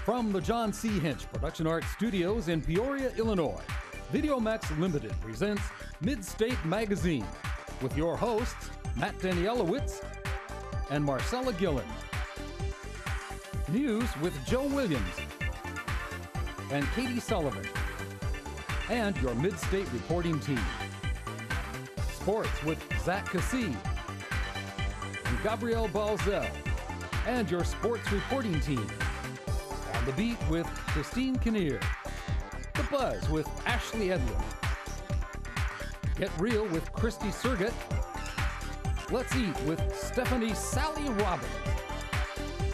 From the John C. Hinch Production Art Studios in Peoria, Illinois, VideoMax Limited presents Midstate Magazine with your hosts, Matt Danielowitz and Marcella Gillen. News with Joe Williams and Katie Sullivan, and your Midstate reporting team. Sports with Zach Cassee and Gabrielle Balzel, and your sports reporting team. On the beat with Christine Kinnear. The Buzz with Ashley Edlin. Get Real with Christy Surgett. Let's Eat with Stephanie Sally Robbins.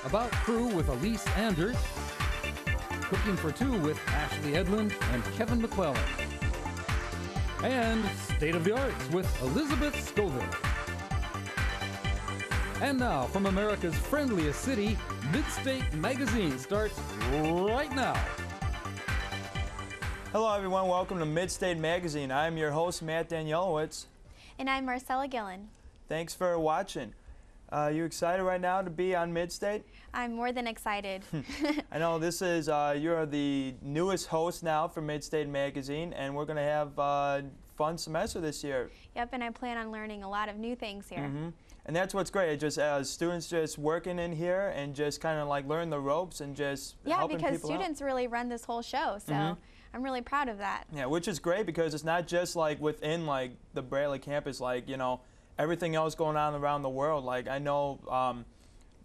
About Crew with Elise Anders. Cooking for Two with Ashley Edlin and Kevin McClellan. And State of the Arts with Elizabeth Scoville. And now, from America's friendliest city, Midstate Magazine starts right now. Hello everyone, welcome to Midstate Magazine. I'm your host, Matt Danielowitz. And I'm Marcella Gillen. Thanks for watching. You excited right now to be on Midstate? I'm more than excited. I know this is, you're the newest host now for Midstate Magazine, and we're going to have a fun semester this year. Yep, and I plan on learning a lot of new things here. And that's what's great, just students just working in here and just kind of like learn the ropes and just helping people out. Yeah, because students really run this whole show, so I'm really proud of that. Yeah, which is great because it's not just like within like the Bradley campus, like, you know, everything else going on around the world. Like I know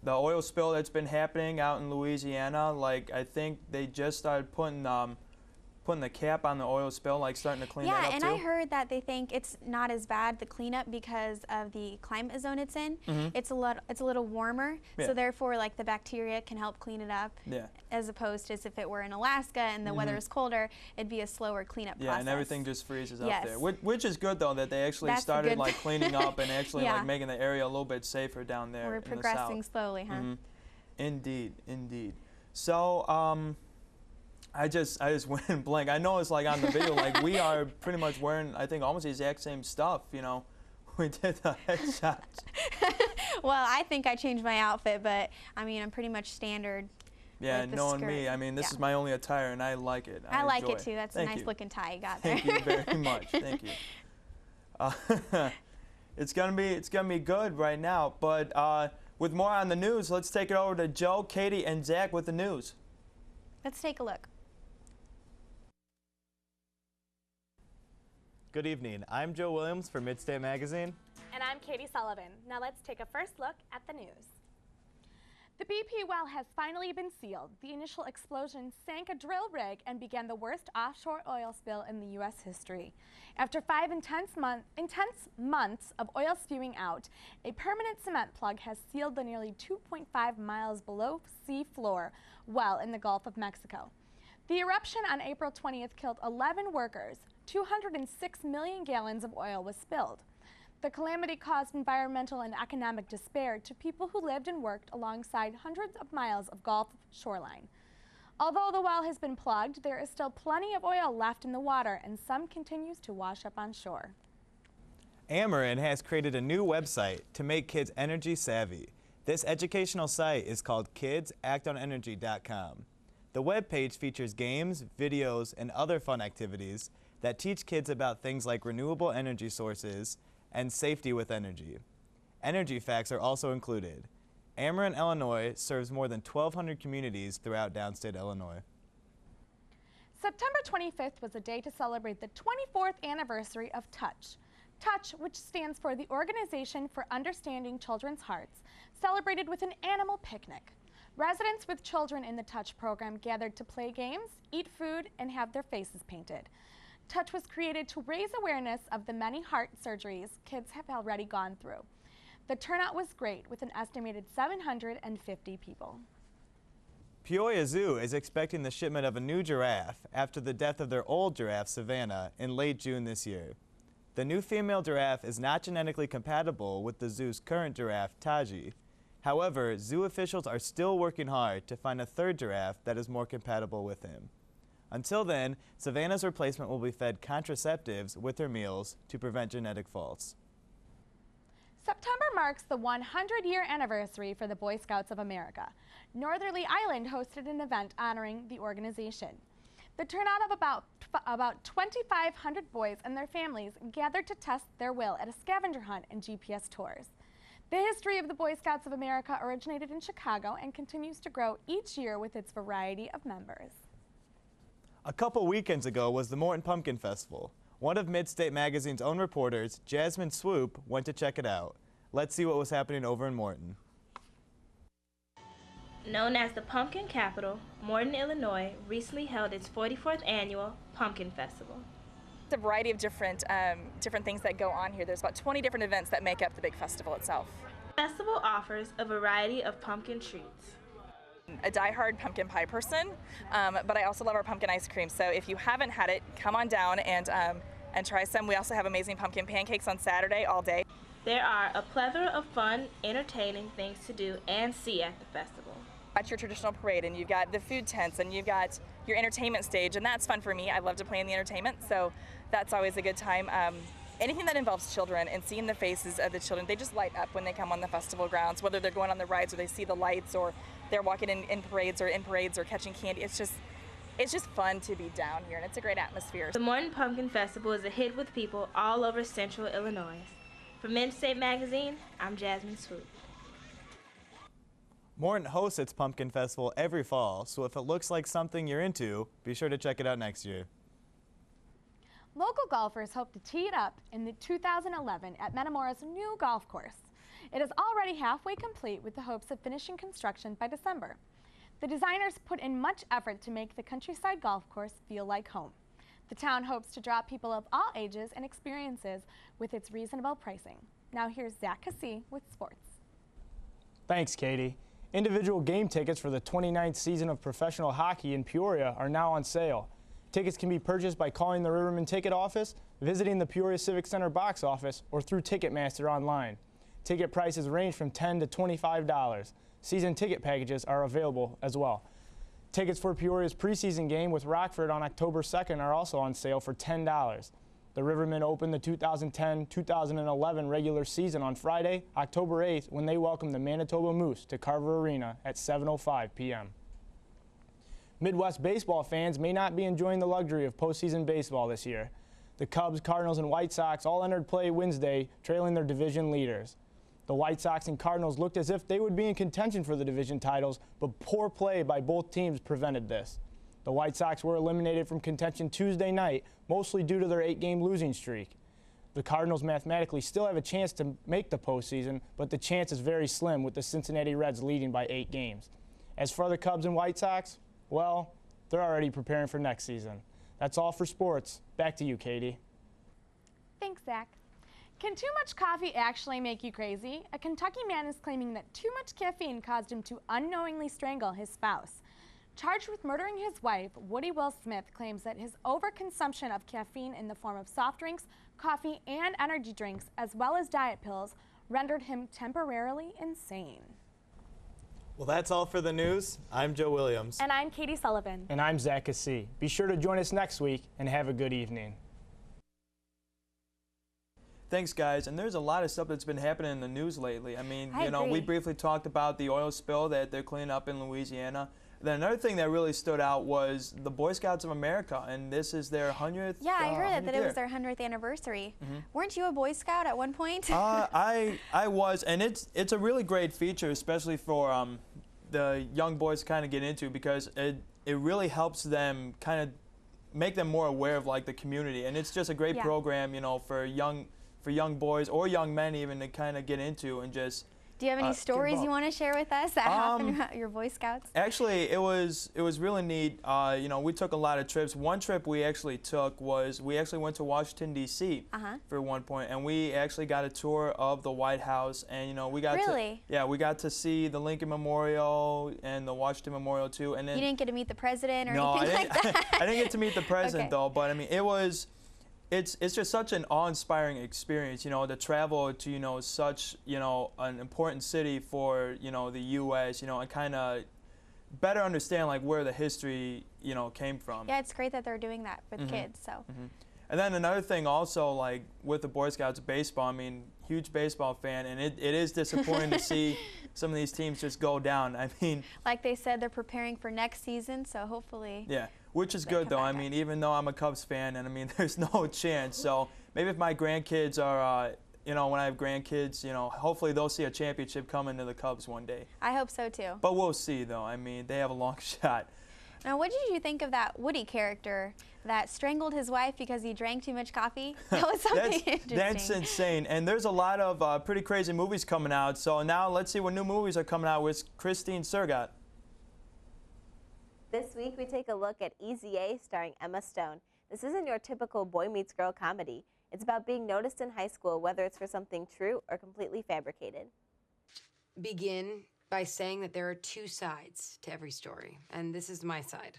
the oil spill that's been happening out in Louisiana, like I think they just started putting the cap on the oil spill, like starting to clean that up Yeah, and too. I heard that they think it's not as bad, the cleanup, because of the climate zone it's in. It's a little warmer, so therefore like the bacteria can help clean it up. As opposed to if it were in Alaska and the weather is colder, it'd be a slower cleanup process. And everything just freezes up there. Which is good though, that they actually started like cleaning up and actually like making the area a little bit safer down there. We're progressing slowly, huh? Indeed, indeed. So I just went blank. I know it's like on the video, like we are pretty much wearing, I think, almost the exact same stuff, you know. We did the headshots. Well, I think I changed my outfit, but I mean, I'm pretty much standard. Yeah, knowing me, I mean, this is my only attire, and I like it. I like it too. That's a nice looking tie you got there. Thank you very much. Thank you. It's gonna be good right now. But with more on the news, let's take it over to Joe, Katie, and Zach with the news. Let's take a look. Good evening. I'm Joe Williams for Midstate Magazine. And I'm Katie Sullivan. Now let's take a first look at the news. The BP well has finally been sealed. The initial explosion sank a drill rig and began the worst offshore oil spill in the U.S. history. After 5 intense months of oil spewing out, a permanent cement plug has sealed the nearly 2.5 miles below sea floor well in the Gulf of Mexico. The eruption on April 20th killed 11 workers. 206 million gallons of oil was spilled. The calamity caused environmental and economic despair to people who lived and worked alongside hundreds of miles of Gulf shoreline. Although the well has been plugged, there is still plenty of oil left in the water, and some continues to wash up on shore. Ameren has created a new website to make kids energy savvy. This educational site is called kidsactonenergy.com. The webpage features games, videos, and other fun activities that teach kids about things like renewable energy sources and safety with energy. Energy facts are also included. Ameren, Illinois serves more than 1,200 communities throughout downstate Illinois. September 25th was a day to celebrate the 24th anniversary of Touch. Touch, which stands for the Organization for Understanding Children's Hearts, celebrated with an animal picnic. Residents with children in the Touch program gathered to play games, eat food, and have their faces painted. Touch was created to raise awareness of the many heart surgeries kids have already gone through. The turnout was great, with an estimated 750 people. Peoria Zoo is expecting the shipment of a new giraffe after the death of their old giraffe, Savannah, in late June this year. The new female giraffe is not genetically compatible with the zoo's current giraffe, Taji. However, zoo officials are still working hard to find a third giraffe that is more compatible with him. Until then, Savannah's replacement will be fed contraceptives with her meals to prevent genetic faults. September marks the 100-year anniversary for the Boy Scouts of America. Northerly Island hosted an event honoring the organization. The turnout of about 2,500 boys and their families gathered to test their will at a scavenger hunt and GPS tours. The history of the Boy Scouts of America originated in Chicago and continues to grow each year with its variety of members. A couple weekends ago was the Morton Pumpkin Festival. One of Midstate Magazine's own reporters, Jasmine Swoop, went to check it out. Let's see what was happening over in Morton. Known as the Pumpkin Capital, Morton, Illinois recently held its 44th annual Pumpkin Festival. It's a variety of different things that go on here. There's about 20 different events that make up the big festival itself. The festival offers a variety of pumpkin treats. A die-hard pumpkin pie person, but I also love our pumpkin ice cream. So if you haven't had it, come on down and try some. We also have amazing pumpkin pancakes on Saturday all day. There are a plethora of fun, entertaining things to do and see at the festival. Got your traditional parade, and you've got the food tents, and you've got your entertainment stage, and that's fun for me. I love to play in the entertainment, so that's always a good time. Anything that involves children and seeing the faces of the children, they just light up when they come on the festival grounds, whether they're going on the rides or they see the lights or they're walking in parades or catching candy. It's just fun to be down here, and it's a great atmosphere. The Morton Pumpkin Festival is a hit with people all over central Illinois. For Midstate Magazine, I'm Jasmine Swoop. Morton hosts its Pumpkin Festival every fall, so if it looks like something you're into, be sure to check it out next year. Local golfers hope to tee it up in the 2011 at Metamora's new golf course. It is already halfway complete with the hopes of finishing construction by December. The designers put in much effort to make the countryside golf course feel like home. The town hopes to draw people of all ages and experiences with its reasonable pricing. Now here's Zach Cassee with sports. Thanks, Katie. Individual game tickets for the 29th season of professional hockey in Peoria are now on sale. Tickets can be purchased by calling the Riverman Ticket Office, visiting the Peoria Civic Center box office, or through Ticketmaster online. Ticket prices range from $10 to $25. Season ticket packages are available as well. Tickets for Peoria's preseason game with Rockford on October 2nd are also on sale for $10. The Rivermen opened the 2010-2011 regular season on Friday, October 8th, when they welcomed the Manitoba Moose to Carver Arena at 7:05 p.m. Midwest baseball fans may not be enjoying the luxury of postseason baseball this year. The Cubs, Cardinals, and White Sox all entered play Wednesday, trailing their division leaders. The White Sox and Cardinals looked as if they would be in contention for the division titles, but poor play by both teams prevented this. The White Sox were eliminated from contention Tuesday night, mostly due to their 8-game losing streak. The Cardinals mathematically still have a chance to make the postseason, but the chance is very slim with the Cincinnati Reds leading by 8 games. As for the Cubs and White Sox, well, they're already preparing for next season. That's all for sports. Back to you, Katie. Thanks, Zach. Can too much coffee actually make you crazy? A Kentucky man is claiming that too much caffeine caused him to unknowingly strangle his spouse. Charged with murdering his wife, Woody Will Smith claims that his overconsumption of caffeine in the form of soft drinks, coffee, and energy drinks, as well as diet pills, rendered him temporarily insane. Well, that's all for the news. I'm Joe Williams. And I'm Katie Sullivan. And I'm Zach Cassee. Be sure to join us next week and have a good evening. Thanks, guys. And there's a lot of stuff that's been happening in the news lately. I mean, I agree. we briefly talked about the oil spill that they're cleaning up in Louisiana. Then another thing that really stood out was the Boy Scouts of America, and this is their 100th. Yeah, I heard that it year. was their 100th anniversary. Weren't you a Boy Scout at one point? I was, and it's a really great feature, especially for the young boys to kind of get into, because it really helps them kind of make them more aware of like the community, and it's just a great program, for young boys or young men even to kind of get into and just. Do you have any stories you want to share with us that happened at your Boy Scouts? Actually, it was really neat. We took a lot of trips. One trip we actually took was we actually went to Washington D.C. For one point, and we actually got a tour of the White House, and we got we got to see the Lincoln Memorial and the Washington Memorial too. And then you didn't get to meet the president or anything like that. I didn't get to meet the president though, but I mean it was. It's just such an awe-inspiring experience, to travel to, such, an important city for, the U.S., and kind of better understand, like, where the history, came from. Yeah, it's great that they're doing that with kids, so. And then another thing also, like, with the Boy Scouts baseball, I mean, huge baseball fan, and it is disappointing to see some of these teams just go down. I mean, like they said, they're preparing for next season, so hopefully. Yeah, which is good though. I mean, even though I'm a Cubs fan, and I mean, there's no chance. So maybe if my grandkids are, you know, when I have grandkids, you know, hopefully they'll see a championship coming to the Cubs one day. I hope so too. But we'll see though. I mean, they have a long shot. Now, what did you think of that Woody character that strangled his wife because he drank too much coffee? That was something interesting. That's insane. And there's a lot of pretty crazy movies coming out. So now let's see what new movies are coming out with Christine Surgat. This week we take a look at Easy A starring Emma Stone. This isn't your typical boy meets girl comedy. It's about being noticed in high school, whether it's for something true or completely fabricated. Begin by saying that there are two sides to every story, and this is my side,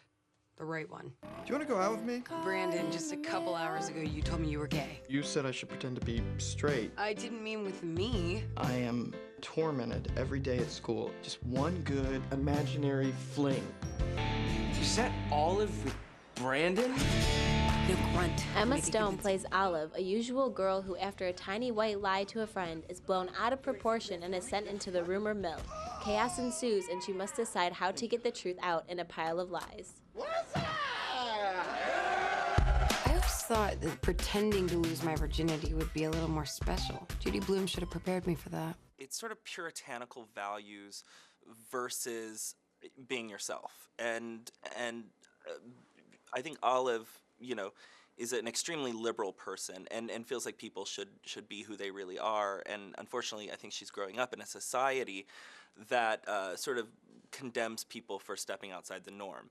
the right one. Do you want to go out with me? Brandon, just a couple hours ago you told me you were gay. You said I should pretend to be straight. I didn't mean with me. I am tormented every day at school. Just one good imaginary fling. Is that Olive with Brandon? No grunt. Emma Stone plays Olive, a usual girl who, after a tiny white lie to a friend, is blown out of proportion and is sent into the rumor mill. Chaos ensues, and she must decide how to get the truth out in a pile of lies. I always thought that pretending to lose my virginity would be a little more special. Judy Blume should have prepared me for that. It's sort of puritanical values versus being yourself. And I think Olive, you know, is an extremely liberal person and feels like people should be who they really are. And unfortunately, I think she's growing up in a society that sort of condemns people for stepping outside the norm.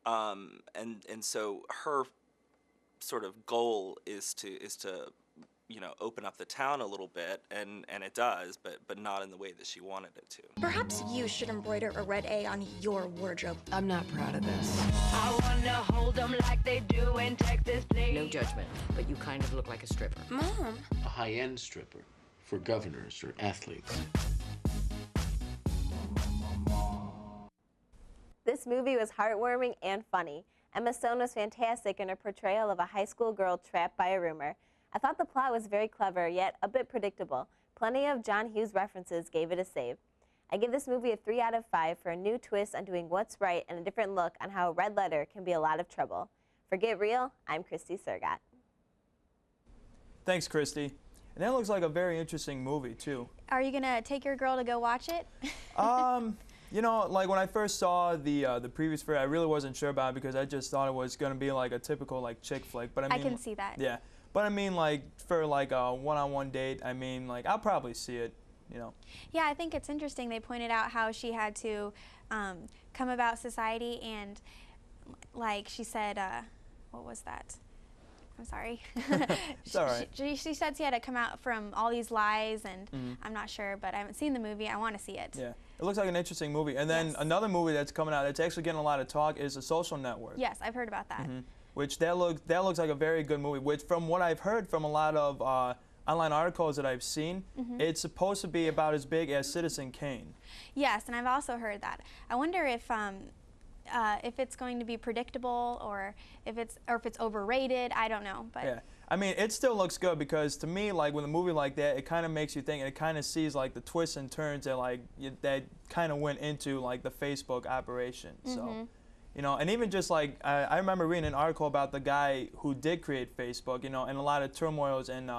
And so her sort of goal is to you know, open up the town a little bit, and it does, but not in the way that she wanted it to. Perhaps you should embroider a red A on your wardrobe. I'm not proud of this. I wanna hold them like they do in Texas, please. No judgment, but you kind of look like a stripper. Mom. A high-end stripper for governors or athletes. This movie was heartwarming and funny. Emma Stone was fantastic in her portrayal of a high school girl trapped by a rumor. I thought the plot was very clever, yet a bit predictable. Plenty of John Hughes references gave it a save. I give this movie a 3 out of 5 for a new twist on doing what's right and a different look on how a red letter can be a lot of trouble. For Get Real, I'm Christy Surgat. Thanks, Christy. And that looks like a very interesting movie, too. Are you going to take your girl to go watch it? You know, like when I first saw the previews for it, I really wasn't sure about it because I just thought it was going to be like a typical like chick flick. But I mean, I can see that. Yeah. But I mean, like, for like a one-on-one date, I mean, like, I'll probably see it, you know. Yeah, I think it's interesting. They pointed out how she had to come about society and, like, she said, what was that? I'm sorry. It's all right. She said she had to come out from all these lies, and I'm not sure, but I haven't seen the movie. I want to see it. Yeah. It looks like an interesting movie. And then another movie that's coming out that's actually getting a lot of talk is The Social Network. Yes, I've heard about that. Which that looks like a very good movie. Which, from what I've heard from a lot of online articles that I've seen, it's supposed to be about as big as Citizen Kane. Yes, and I've also heard that. I wonder if it's going to be predictable or if it's overrated. I don't know, but yeah. I mean, it still looks good because to me, like with a movie like that, it kind of makes you think, and it kind of sees like the twists and turns that like that kind of went into like the Facebook operation. So. You know, and even just like, I remember reading an article about the guy who did create Facebook, you know, and a lot of turmoils and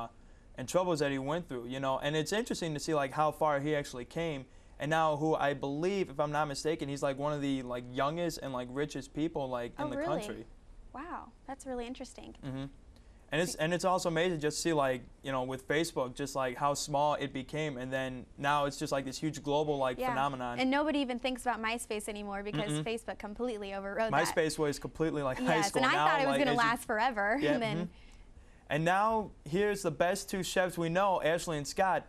troubles that he went through, you know, and it's interesting to see like how far he actually came, and now who I believe, if I'm not mistaken, he's like one of the like youngest and like richest people like in the country. Wow, that's really interesting. And it's also amazing just to see like, you know, with Facebook, just like how small it became, and then now it's just like this huge global like phenomenon. And nobody even thinks about MySpace anymore because Facebook completely overrode that. MySpace was completely like high school. And I now, thought it was like, going to last forever. Yeah, and then and now here's the best two chefs we know, Ashley and Scott.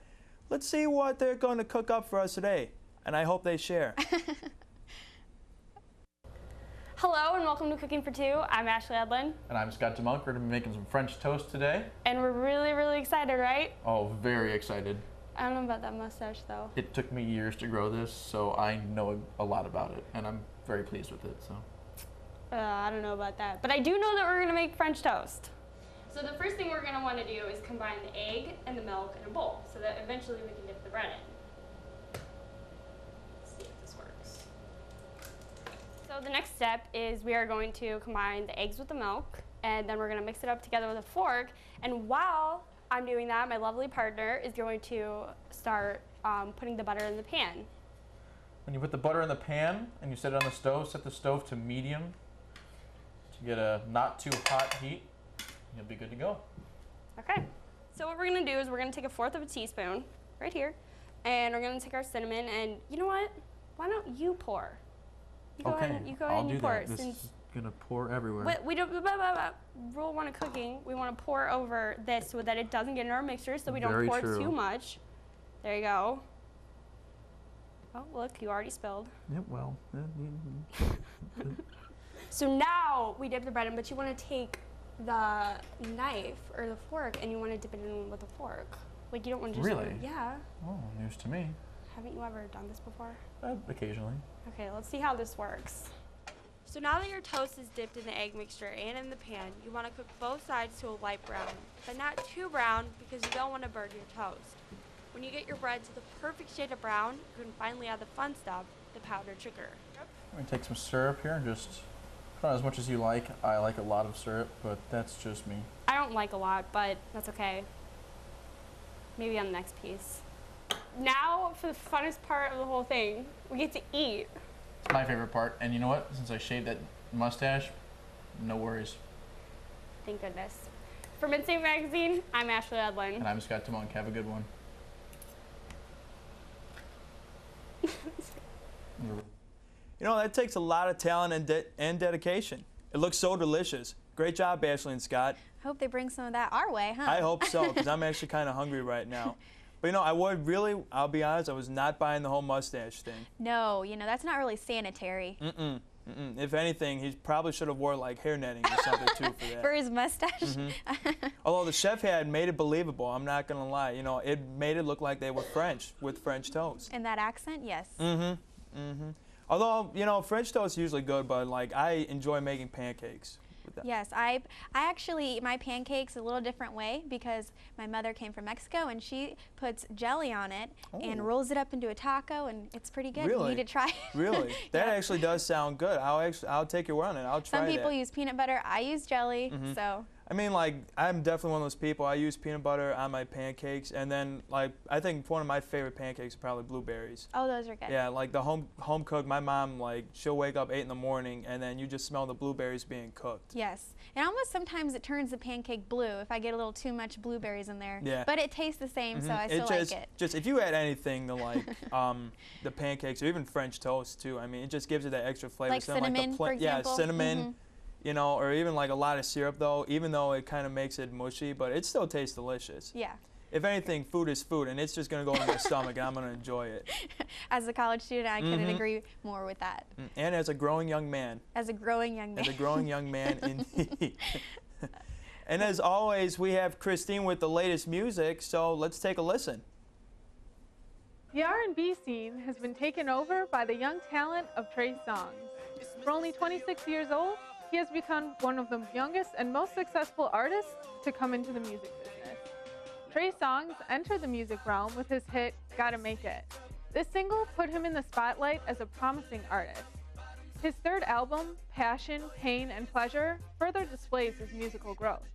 Let's see what they're going to cook up for us today, and I hope they share. Hello and welcome to Cooking for Two. I'm Ashley Edlin. And I'm Scott DeMonk. We're going to be making some French toast today. And we're really, really excited, right? Oh, very excited. I don't know about that mustache though. It took me years to grow this, so I know a lot about it, and I'm very pleased with it. So. I don't know about that, but I do know that we're going to make French toast. So the first thing we're going to want to do is combine the egg and the milk in a bowl so that eventually we can dip the bread in. Let's see if this works. So the next step is we are going to combine the eggs with the milk, and then we're going to mix it up together with a fork. And while I'm doing that, my lovely partner is going to start putting the butter in the pan. When you put the butter in the pan and you set it on the stove, set the stove to medium to get a not too hot heat. You'll be good to go. Okay. So what we're going to do is we're going to take 1/4 of a teaspoon right here, and we're going to take our cinnamon, and you know what? Why don't you pour? You go Okay, ahead, you go I'll ahead and do you pour. that. This is going to pour everywhere. We don't, rule 1 of cooking, we want to pour over this so that it doesn't get in our mixture, so we don't Very pour true. too much. There you go. Oh, look, you already spilled. Yep, well. So now we dip the bread in, but you want to take the knife or the fork and you want to dip it in with a fork. Like, you don't want to just... Really? Yeah. Oh, news to me. Haven't you ever done this before? Occasionally. Okay, let's see how this works. So now that your toast is dipped in the egg mixture and in the pan, you want to cook both sides to a light brown, but not too brown because you don't want to burn your toast. When you get your bread to the perfect shade of brown, you can finally add the fun stuff, the powdered sugar. I'm going to take some syrup here and just put on as much as you like. I like a lot of syrup, but that's just me. I don't like a lot, but that's okay. Maybe on the next piece. Now for the funnest part of the whole thing, we get to eat. It's my favorite part, and you know what? Since I shaved that mustache, no worries. Thank goodness. For Midstate Magazine, I'm Ashley Edlin. And I'm Scott Timonk. Have a good one. You know, that takes a lot of talent and dedication. It looks so delicious. Great job, Ashley and Scott. Hope they bring some of that our way, huh? I hope so, because I'm actually kind of hungry right now. But you know, I'll be honest, I was not buying the whole mustache thing. No, you know, that's not really sanitary. If anything, he probably should have wore like hair netting or something too for that. For his mustache? Although the chef had made it believable, I'm not gonna lie. You know, it made it look like they were French with French toast. And that accent, yes. Although, you know, French toast is usually good, but like I enjoy making pancakes with that. Yes, I actually eat my pancakes a little different way because my mother came from Mexico and she puts jelly on it and rolls it up into a taco, and it's pretty good. Really? You need to try it. Really? That actually does sound good. I'll take your word on it. I'll try Some people that. use peanut butter. I use jelly, so. I mean, like, I'm definitely one of those people. I use peanut butter on my pancakes, and then, like, I think one of my favorite pancakes are probably blueberries. Oh, those are good. Yeah, like the home cook. My mom, like, she'll wake up 8 in the morning, and then you just smell the blueberries being cooked. Yes, and almost sometimes it turns the pancake blue if I get a little too much blueberries in there. Yeah. But it tastes the same, so I still like it. Just if you add anything to like the pancakes or even French toast too, I mean, it just gives it that extra flavor. Like cinnamon, for example. Yeah, cinnamon. You know, or even like a lot of syrup though, even though it kind of makes it mushy, but it still tastes delicious. Yeah. If anything, food is food, and it's just going to go in my stomach, and I'm going to enjoy it. As a college student, I couldn't agree more with that. And as a growing young man. As a growing young man. As a growing young man, indeed. And as always, we have Christine with the latest music, so let's take a listen. The R&B scene has been taken over by the young talent of Trey Songz. For only 26 years old, he has become one of the youngest and most successful artists to come into the music business. Trey Songz entered the music realm with his hit, Gotta Make It. This single put him in the spotlight as a promising artist. His third album, Passion, Pain, and Pleasure, further displays his musical growth.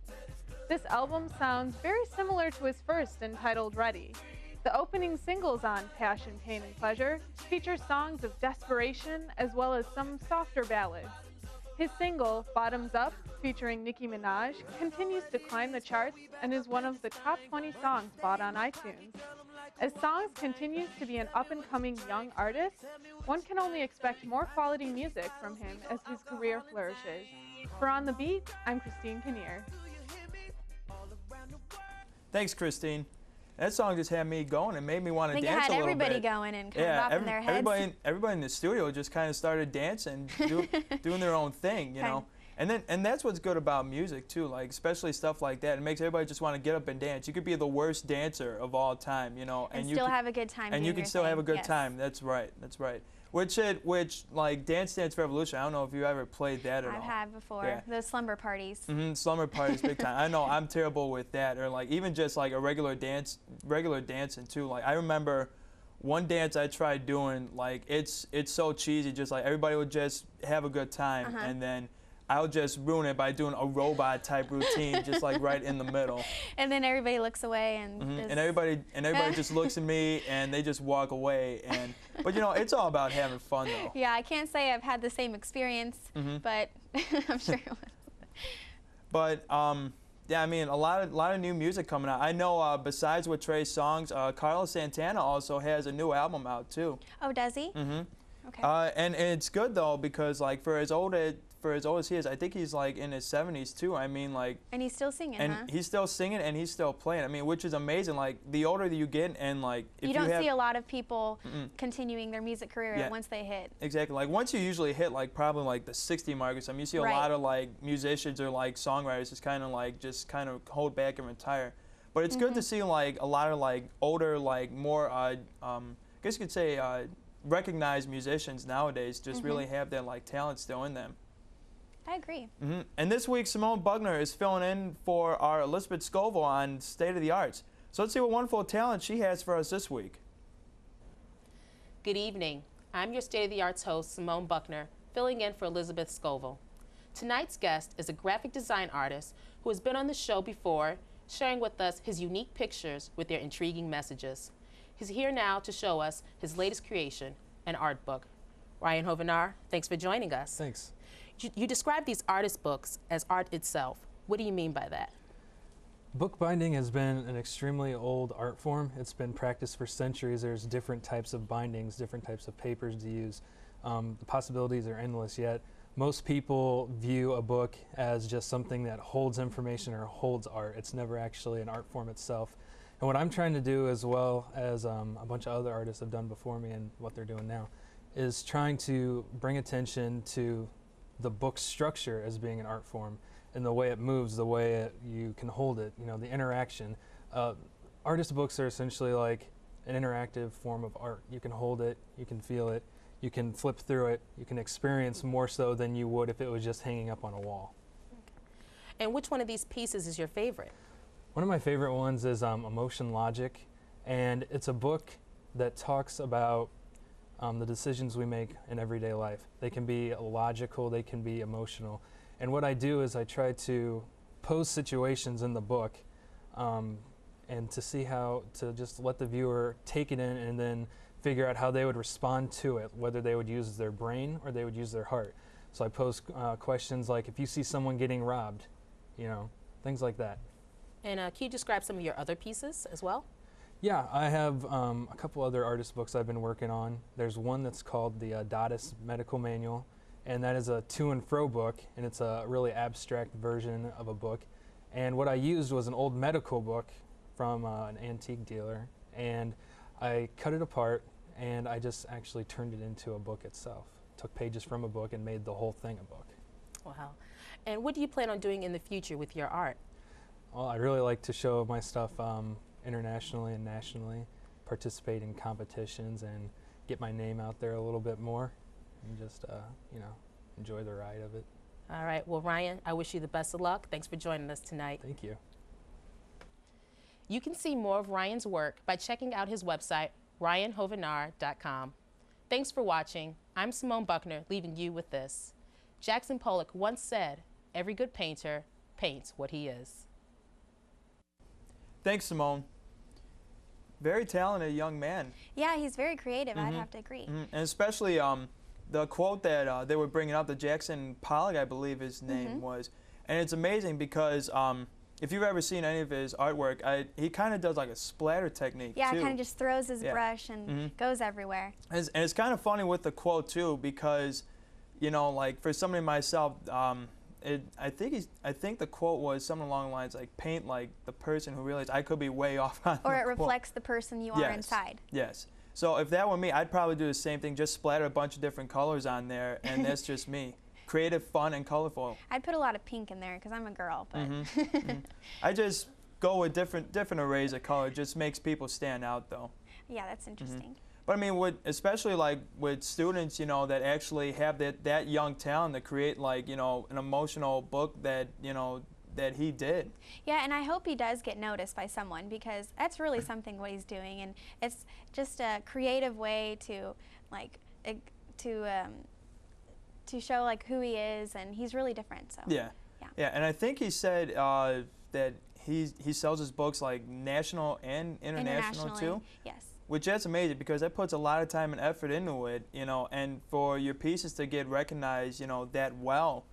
This album sounds very similar to his first, entitled Ready. The opening singles on Passion, Pain, and Pleasure feature songs of desperation as well as some softer ballads. His single, Bottoms Up, featuring Nicki Minaj, continues to climb the charts and is one of the top 20 songs bought on iTunes. As Songz continues to be an up-and-coming young artist, one can only expect more quality music from him as his career flourishes. For On the Beat, I'm Christine Kinnear. Thanks, Christine. That song just had me going and made me want to dance a little bit. I think it had everybody going and kind of bopping their heads. Everybody in the studio just kind of started dancing, doing their own thing, you know. And that's what's good about music too, like especially stuff like that. It makes everybody just want to get up and dance. You could be the worst dancer of all time, you know, and still have a good time. And you can still have a good yes. time. That's right. That's right. Which like Dance Dance Revolution. I don't know if you ever played that at all. I have before. Yeah. Those slumber parties. Slumber parties, big time. I know I'm terrible with that, or like even just like a regular dancing too. Like I remember one dance I tried doing. Like it's so cheesy. Just like everybody would just have a good time, and then I'll just ruin it by doing a robot type routine, just like right in the middle. And then everybody looks away and and everybody just looks at me and they just walk away. But you know, it's all about having fun though. Yeah, I can't say I've had the same experience, but I'm sure it was. But yeah, I mean, a lot of new music coming out. I know besides with Trey Songz, Carlos Santana also has a new album out too. Oh, does he? Okay. And it's good though because like for as old as he is, I think he's like in his 70s too. I mean, like. And he's still singing, and he's still singing and he's still playing. I mean, which is amazing. Like the older that you get, and like if you don't see a lot of people continuing their music career once they hit. Exactly. Like once you usually hit like probably like the 60 mark or something, you see a lot of like musicians or like songwriters just kind of hold back and retire. But it's good to see like a lot of like older, like more I guess you could say recognized musicians nowadays just really have that like talent still in them. I agree. And this week, Simone Buckner is filling in for our Elizabeth Scoville on State of the Arts. So let's see what wonderful talent she has for us this week. Good evening. I'm your State of the Arts host, Simone Buckner, filling in for Elizabeth Scoville. Tonight's guest is a graphic design artist who has been on the show before, sharing with us his unique pictures with their intriguing messages. He's here now to show us his latest creation, an art book. Ryan Hovenar, thanks for joining us. Thanks. You describe these artist books as art itself. What do you mean by that? Bookbinding has been an extremely old art form. It's been practiced for centuries. There's different types of bindings, different types of papers to use. The possibilities are endless, yet most people view a book as just something that holds information or holds art. It's never actually an art form itself. And what I'm trying to do, as well as a bunch of other artists have done before me and what they're doing now, is trying to bring attention to the book structure as being an art form, and the way it moves, the way you can hold it, you know, the interaction. Artist books are essentially like an interactive form of art. You can hold it, you can feel it, you can flip through it, you can experience more so than you would if it was just hanging up on a wall. And which one of these pieces is your favorite? One of my favorite ones is Emotion Logic, and it's a book that talks about the decisions we make in everyday life. They can be logical, they can be emotional. And what I do is I try to pose situations in the book and to see how to just let the viewer take it in and then figure out how they would respond to it, whether they would use their brain or they would use their heart. So I pose questions like, if you see someone getting robbed, you know, things like that. And can you describe some of your other pieces as well? Yeah, I have a couple other artist books I've been working on. There's one that's called the Dottis Medical Manual, and that is a to and fro book, and it's a really abstract version of a book. And what I used was an old medical book from an antique dealer, and I cut it apart, and I just actually turned it into a book itself. Took pages from a book and made the whole thing a book. Wow. And what do you plan on doing in the future with your art? Well, I really like to show my stuff internationally and nationally, participate in competitions and get my name out there a little bit more, and just you know, enjoy the ride of it. All right, well, Ryan, I wish you the best of luck. Thanks for joining us tonight. Thank you. You can see more of Ryan's work by checking out his website, ryanhovenar.com. Thanks for watching. I'm Simone Buckner, leaving you with this. Jackson Pollock once said, "Every good painter paints what he is." Thanks, Simone. Very talented young man. Yeah, he's very creative. I'd have to agree. And especially the quote that they were bringing up, the Jackson Pollock, I believe his name was. And it's amazing because if you've ever seen any of his artwork, he kind of does like a splatter technique, yeah, too. kind of just throws his brush and goes everywhere. And it's kind of funny with the quote, too, because, you know, like for somebody myself, I think the quote was something along the lines like, paint like the person who realized. I could be way off on or the it quote. reflects the person you are inside. Yes. So if that were me, I'd probably do the same thing, just splatter a bunch of different colors on there, and that's just me. creative, fun, and colorful. I'd put a lot of pink in there because I'm a girl, but I just go with different arrays of color. It just makes people stand out, though. Yeah, that's interesting. But I mean, especially like with students, you know, that actually have that young talent to create, like, you know, an emotional book that, you know, that he did. Yeah, and I hope he does get noticed by someone, because that's really something what he's doing, and it's just a creative way to like to show like who he is, and he's really different. So yeah, and I think he said that he sells his books like national and international too. Yes. Which that's amazing, because that puts a lot of time and effort into it, you know, and for your pieces to get recognized, you know, that well,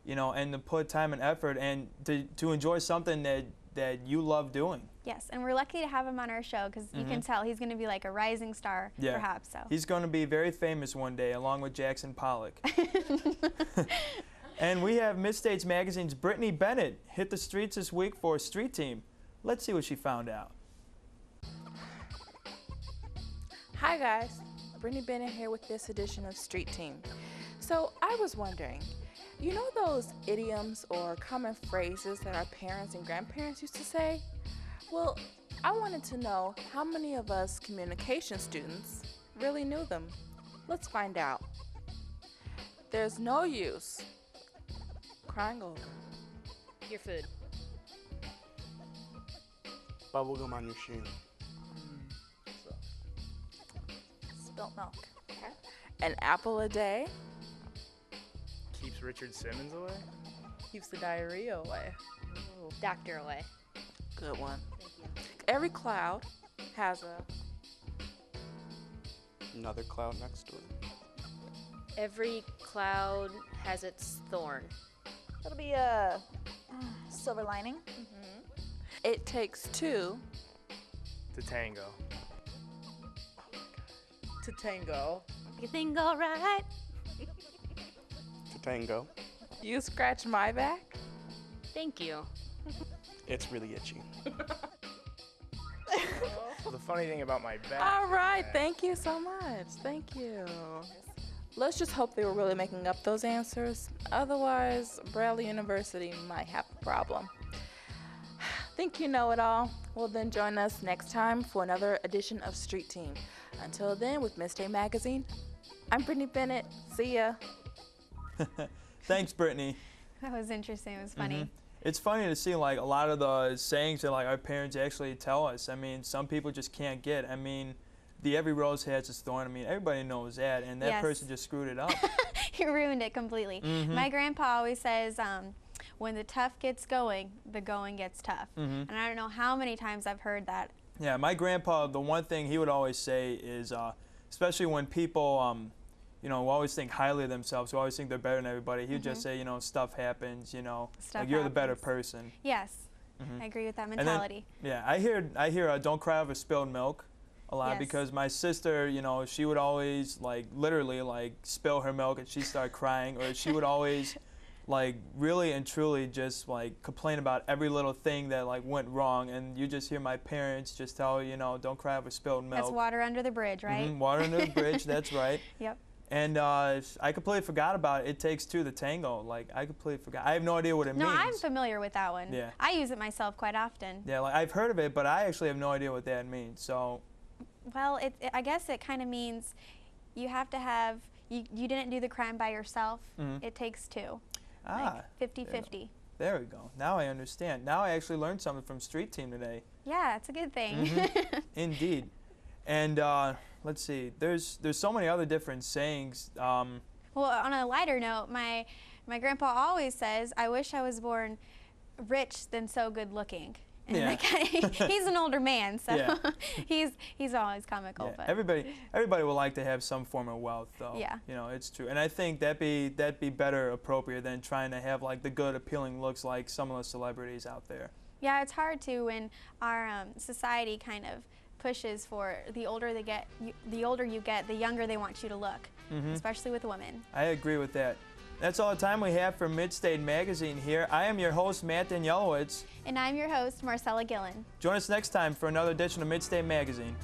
you know, and to put time and effort and to enjoy something that you love doing. Yes, and we're lucky to have him on our show, because you can tell he's going to be like a rising star, perhaps. So he's going to be very famous one day, along with Jackson Pollock. And we have Midstate Magazine's Brittany Bennett hit the streets this week for Street Team. Let's see what she found out. Hi guys, Brittany Bennett here with this edition of Street Team. So I was wondering, you know those idioms or common phrases that our parents and grandparents used to say? Well, I wanted to know how many of us communication students really knew them. Let's find out. There's no use crying over your food. Bubblegum on your shoe. Spilt milk. Okay. An apple a day keeps Richard Simmons away. Keeps the diarrhea away. Ooh, doctor away. Good one. Every cloud has another cloud next to it. Every cloud has its thorn. That'll be a silver lining. It takes two to tango. To tango. You think all right? To tango. You scratch my back? Thank you. It's really itchy. The funny thing about my back. All right, thank you so much. Thank you. Let's just hope they were really making up those answers. Otherwise, Bradley University might have a problem. Think you know it all? Well, then join us next time for another edition of Street Team. Until then, with Midstate Magazine, I'm Brittany Bennett. See ya. Thanks, Brittany. That was interesting. It was funny. It's funny to see like a lot of the sayings that like our parents actually tell us. I mean, some people just can't get. I mean, the every rose has its thorn. I mean, everybody knows that, and that person just screwed it up. He ruined it completely. My grandpa always says, when the tough gets going, the going gets tough. And I don't know how many times I've heard that. Yeah, my grandpa, the one thing he would always say is, especially when people, you know, always think highly of themselves, who always think they're better than everybody, he would just say, you know, stuff happens, you know, like you're the better person. Yes, I agree with that mentality. Then, yeah, I hear don't cry over spilled milk a lot, because my sister, you know, she would always like literally like spill her milk and she'd start crying, or she would always like really and truly just like complain about every little thing that like went wrong, and you just hear my parents just tell you know, don't cry over spilled milk. That's water under the bridge, right? Water under the bridge, that's right. Yep. And I completely forgot about it. It takes two to tango. Like, I completely forgot. I have no idea what it means. No, I'm familiar with that one. Yeah. I use it myself quite often. Yeah, like I've heard of it, but I actually have no idea what that means. So. Well, I guess it kind of means you have to have, you didn't do the crime by yourself. It takes two. Like 50-50. There we go. Now I understand. Now I actually learned something from Street Team today. Yeah, it's a good thing. Indeed. And let's see. There's so many other different sayings. Well, on a lighter note, my grandpa always says, "I wish I was born rich than so good looking." And he's an older man, so he's always comical. Yeah. But everybody would like to have some form of wealth, though. Yeah. You know, it's true. And I think that'd be better appropriate than trying to have like the good, appealing looks like some of the celebrities out there. Yeah, it's hard to when our society kind of pushes for the older they get, the older you get, the younger they want you to look, especially with women. I agree with that. That's all the time we have for Midstate Magazine here. I am your host, Matt Danielowitz. And I'm your host, Marcella Gillen. Join us next time for another edition of Midstate Magazine.